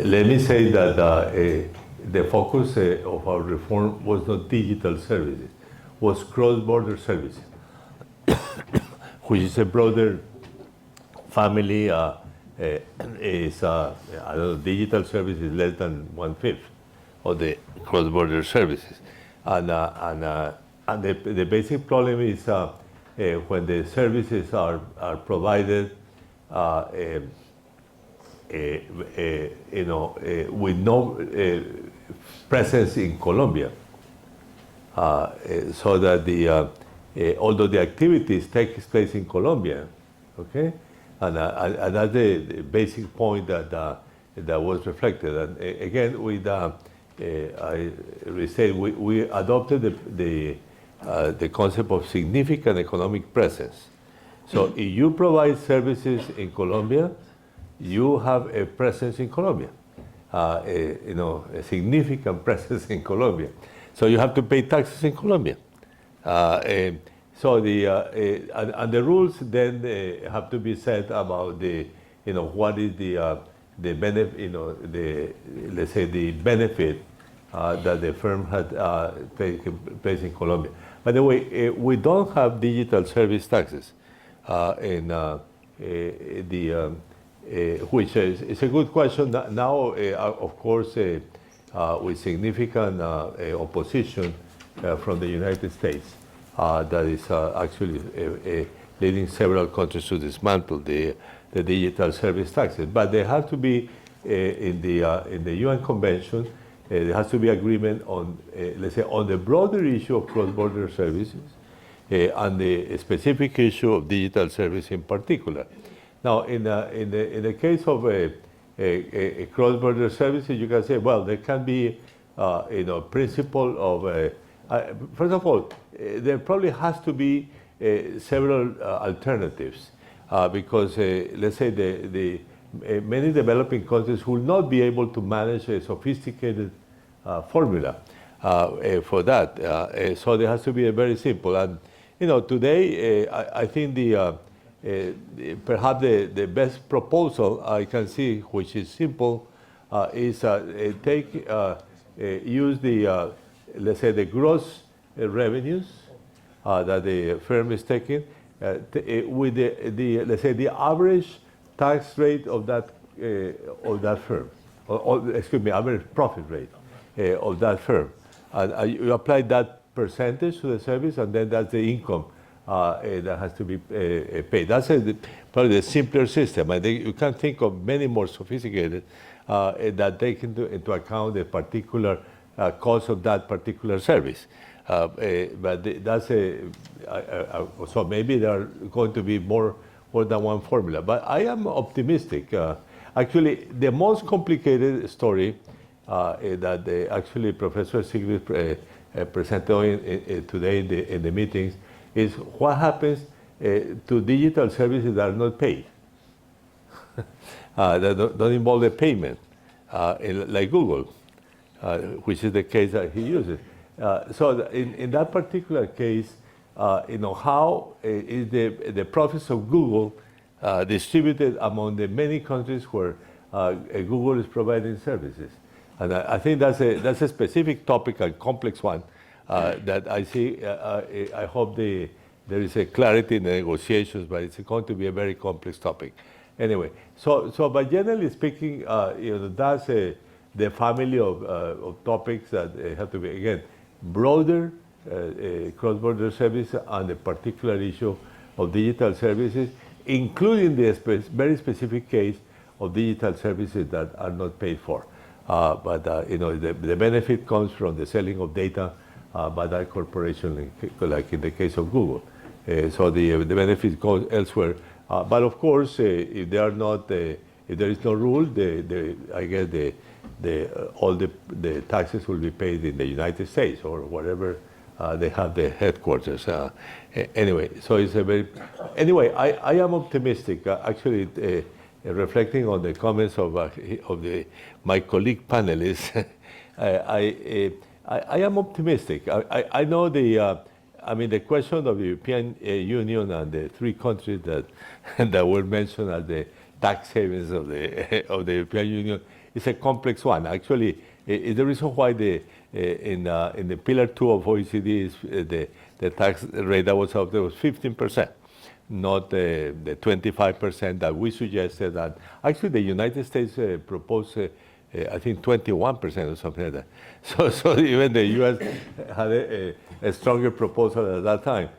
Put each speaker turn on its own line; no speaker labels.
Let me say that the focus of our reform was not digital services, was cross-border services, which is a broader family. Is I don't know, digital services less than 1/5 of the cross-border services, and the basic problem is when the services are provided. With no presence in Colombia, so that although the activities take place in Colombia, okay, and that's the basic point that was reflected. And again, with I restate, we adopted the concept of significant economic presence. So if you provide services in Colombia, you have a presence in Colombia, a significant presence in Colombia. So you have to pay taxes in Colombia. So the rules then have to be set about what is the benefit, let's say the benefit that the firm had taken place in Colombia. By the way, we don't have digital service taxes which is a good question. Now, of course, with significant opposition from the United States, that is actually leading several countries to dismantle the digital service taxes. But they have to be in the UN Convention. There has to be agreement on, let's say, on the broader issue of cross-border services and the specific issue of digital service in particular. Now, in the case of a cross-border services, you can say, well, there can be, principle of, first of all, there probably has to be several alternatives because, let's say, many developing countries will not be able to manage a sophisticated formula for that. So there has to be a very simple. And, today, I think perhaps the best proposal I can see, which is simple, is use let's say the gross revenues that the firm is taking with let's say the average tax rate of that firm, or excuse me, average profit rate of that firm, and you apply that percentage to the service, and then that's the income that has to be paid. That's probably the simpler system. I think you can think of many more sophisticated that take into account the particular cost of that particular service. But that's so maybe there are going to be more than one formula. But I am optimistic. Actually, the most complicated story that actually Professor Sigrid presented today in the meetings is what happens to digital services that are not paid, that don't involve a payment, like Google, which is the case that he uses. So in that particular case, how is the profits of Google distributed among the many countries where Google is providing services? And I think that's a specific topic, a complex one, that I see. I hope there is a clarity in the negotiations, but it's going to be a very complex topic. Anyway, but generally speaking, that's the family of topics that have to be, again, broader cross-border services and the particular issue of digital services, including the very specific case of digital services that are not paid for. But the benefit comes from the selling of data by that corporation, like in the case of Google. So the benefits go elsewhere. But of course, if there is no rule, I guess all the taxes will be paid in the United States or wherever they have the headquarters. Anyway, so it's anyway, I am optimistic. Actually, reflecting on the comments of my colleague panelists, I am optimistic. I know the question of the European Union and the three countries that were mentioned as the tax havens of the European Union it's a complex one. Actually, it's the reason why in the Pillar 2 of OECD is the tax rate that was out there was 15%, not the 25% that we suggested. And actually, the United States proposed, I think, 21% or something like that. So even the U.S. had a stronger proposal at that time.